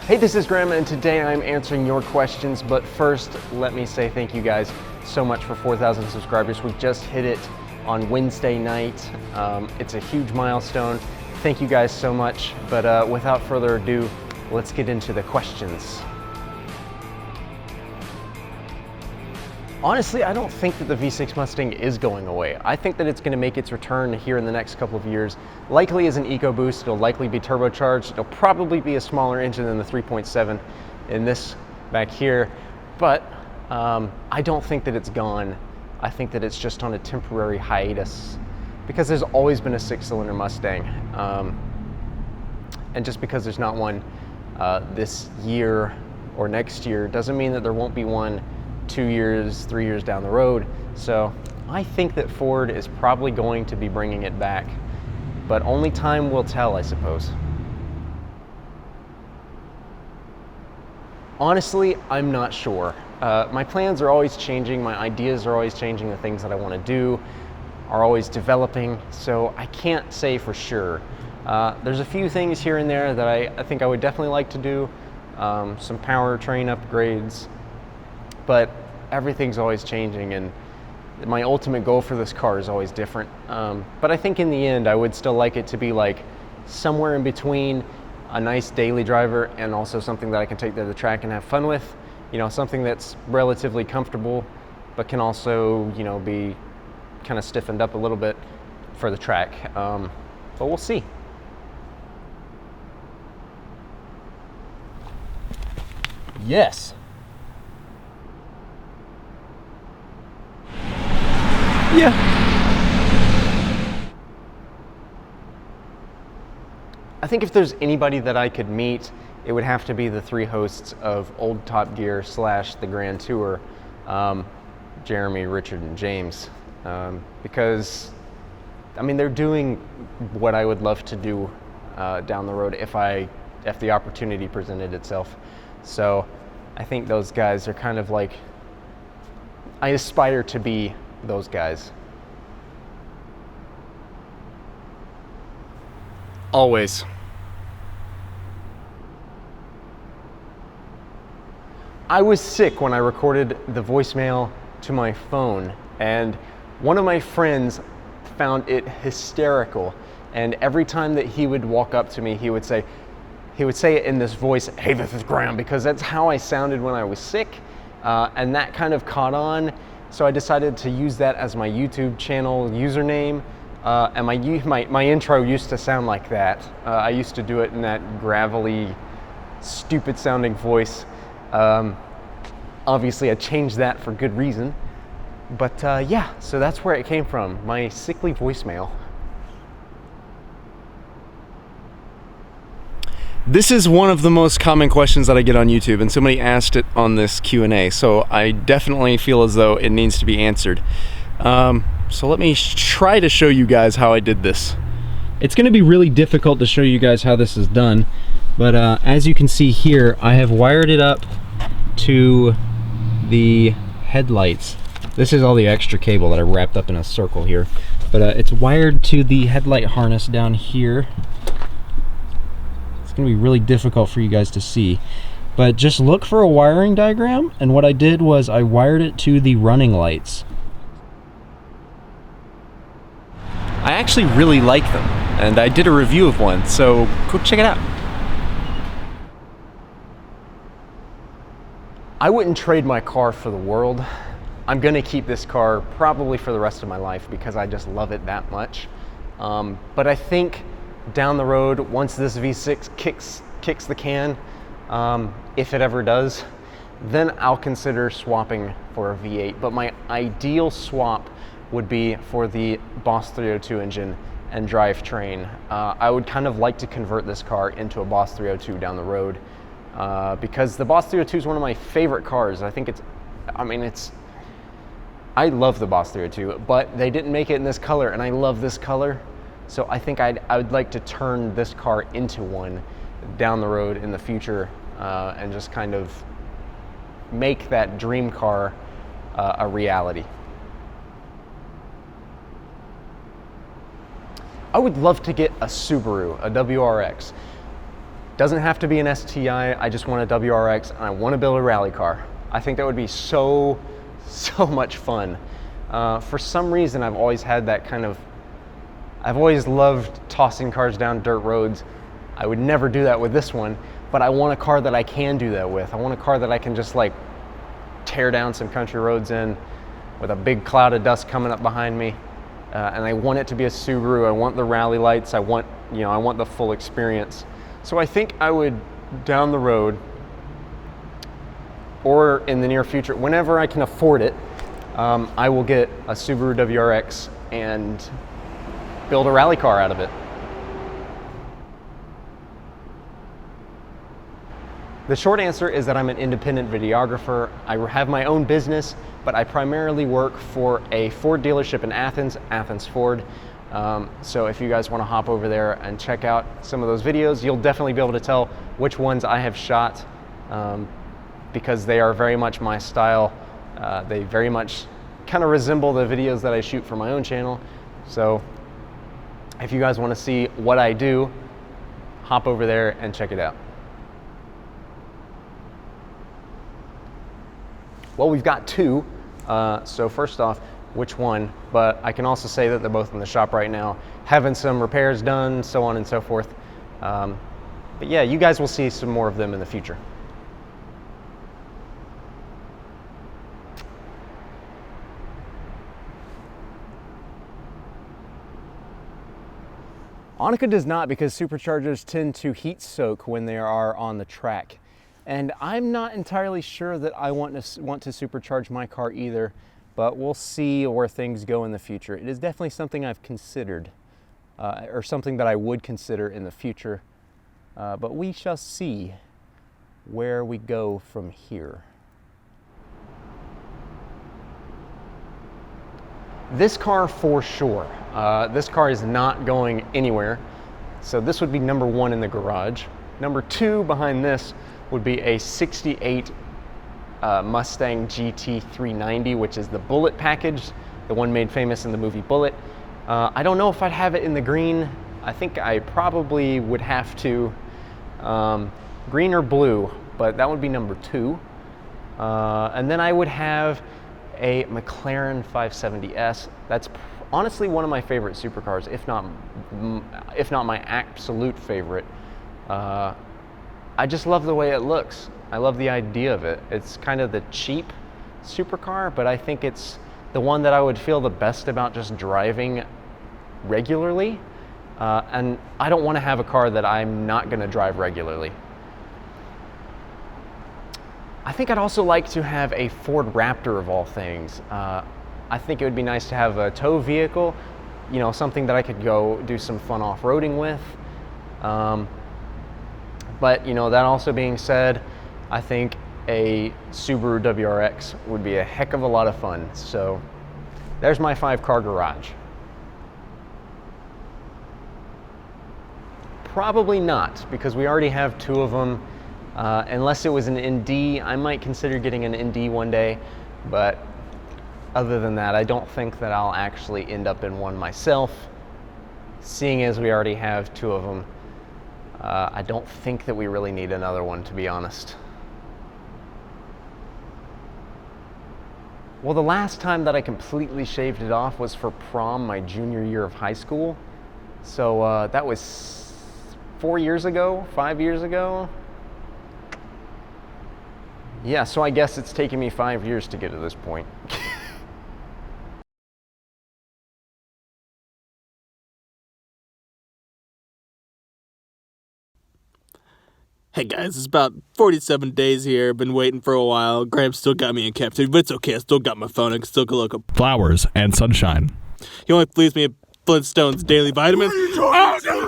Hey, this is Graham, and today I'm answering your questions, but first, let me say thank you guys so much for 4,000 subscribers. We just hit it on Wednesday night. It's a huge milestone. Thank you guys so much, but without further ado, let's get into the questions. Honestly, I don't think that the V6 Mustang is going away. I think that it's going to make its return here in the next couple of years. Likely as an EcoBoost, it'll likely be turbocharged. It'll probably be a smaller engine than the 3.7 in this back here, but I don't think that it's gone. I think that it's just on a temporary hiatus because there's always been a 6-cylinder Mustang. And just because there's not one this year or next year doesn't mean that there won't be one 2 years, 3 years down the road. So I think that Ford is probably going to be bringing it back, but only time will tell, I suppose. Honestly, I'm not sure. My plans are always changing, my ideas are always changing, the things that I want to do are always developing, so I can't say for sure. There's a few things here and there that I think I would definitely like to do, some powertrain upgrades, but everything's always changing, and my ultimate goal for this car is always different. But I think in the end, I would still like it to be like somewhere in between a nice daily driver and also something that I can take to the track and have fun with. You know, something that's relatively comfortable, but can also, you know, be kind of stiffened up a little bit for the track. But we'll see. Yes. Yeah. I think if there's anybody that I could meet, it would have to be the three hosts of Old Top Gear / the Grand Tour, Jeremy, Richard, and James, because I mean they're doing what I would love to do down the road if the opportunity presented itself. So I think those guys are kind of like, I aspire to be those guys. Always. I was sick when I recorded the voicemail to my phone, and one of my friends found it hysterical, and every time that he would walk up to me, he would say it in this voice, "Hey, this is Graham," because that's how I sounded when I was sick, and that kind of caught on. So I decided to use that as my YouTube channel username, and my intro used to sound like that. I used to do it in that gravelly, stupid sounding voice. Obviously I changed that for good reason, but yeah, so that's where it came from, my sickly voicemail. This is one of the most common questions that I get on YouTube, and somebody asked it on this Q&A, so I definitely feel as though it needs to be answered. So let me try to show you guys how I did this. It's going to be really difficult to show you guys how this is done, but as you can see here, I have wired it up to the headlights. This is all the extra cable that I wrapped up in a circle here, but it's wired to the headlight harness down here. Gonna be really difficult for you guys to see, but just look for a wiring diagram, and what I did was I wired it to the running lights. I actually really like them, and I did a review of one, so go check it out. I wouldn't trade my car for the world. I'm gonna keep this car probably for the rest of my life because I just love it that much. But I think down the road, once this V6 kicks the can, if it ever does, then I'll consider swapping for a V8. But my ideal swap would be for the Boss 302 engine and drivetrain. I would kind of like to convert this car into a Boss 302 down the road, because the Boss 302 is one of my favorite cars. I think I love the Boss 302, but they didn't make it in this color, and I love this color. So I think I would like to turn this car into one down the road in the future, and just kind of make that dream car a reality. I would love to get a Subaru, a WRX. Doesn't have to be an STI, I just want a WRX and I want to build a rally car. I think that would be so much fun. For some reason, I've always had that kind of, I've always loved tossing cars down dirt roads. I would never do that with this one, but I want a car that I can do that with. I want a car that I can just like tear down some country roads in with a big cloud of dust coming up behind me. And I want it to be a Subaru. I want the rally lights. I want the full experience. So I think I would, down the road, or in the near future, whenever I can afford it, I will get a Subaru WRX and build a rally car out of it. The short answer is that I'm an independent videographer. I have my own business, but I primarily work for a Ford dealership in Athens, Athens Ford. So if you guys want to hop over there and check out some of those videos, you'll definitely be able to tell which ones I have shot, because they are very much my style. They very much kind of resemble the videos that I shoot for my own channel. So if you guys want to see what I do, hop over there and check it out. Well, we've got two. So first off, which one? But I can also say that they're both in the shop right now, having some repairs done, so on and so forth. But yeah, you guys will see some more of them in the future. Annika does not, because superchargers tend to heat soak when they are on the track. And I'm not entirely sure that I want to supercharge my car either, but we'll see where things go in the future. It is definitely something I've considered, or something that I would consider in the future, but we shall see where we go from here. This car for sure. This car is not going anywhere, so this would be number one in the garage. Number two behind this would be a 68 Mustang GT 390, which is the Bullet package, the one made famous in the movie Bullet. I don't know if I'd have it in the green. I think I probably would have to, green or blue, but that would be number two. And then I would have a McLaren 570S. That's honestly one of my favorite supercars, if not my absolute favorite. I just love the way it looks. I love the idea of it. It's kind of the cheap supercar, but I think it's the one that I would feel the best about just driving regularly. And I don't want to have a car that I'm not going to drive regularly. I think I'd also like to have a Ford Raptor of all things. I think it would be nice to have a tow vehicle, you know, something that I could go do some fun off-roading with. But, you know, that also being said, I think a Subaru WRX would be a heck of a lot of fun. So there's my 5-car garage. Probably not, because we already have 2 of them. Unless it was an ND, I might consider getting an ND one day, but other than that, I don't think that I'll actually end up in one myself. Seeing as we already have 2 of them, I don't think that we really need another one, to be honest. Well, the last time that I completely shaved it off was for prom my junior year of high school. So that was 4 years ago, 5 years ago. Yeah, so I guess it's taken me 5 years to get to this point. Hey guys, it's about 47 days here. Been waiting for a while. Graham still got me in captivity, but it's okay. I still got my phone. I can still go look up flowers and sunshine. He only leaves me at Flintstone's daily vitamins. Oh,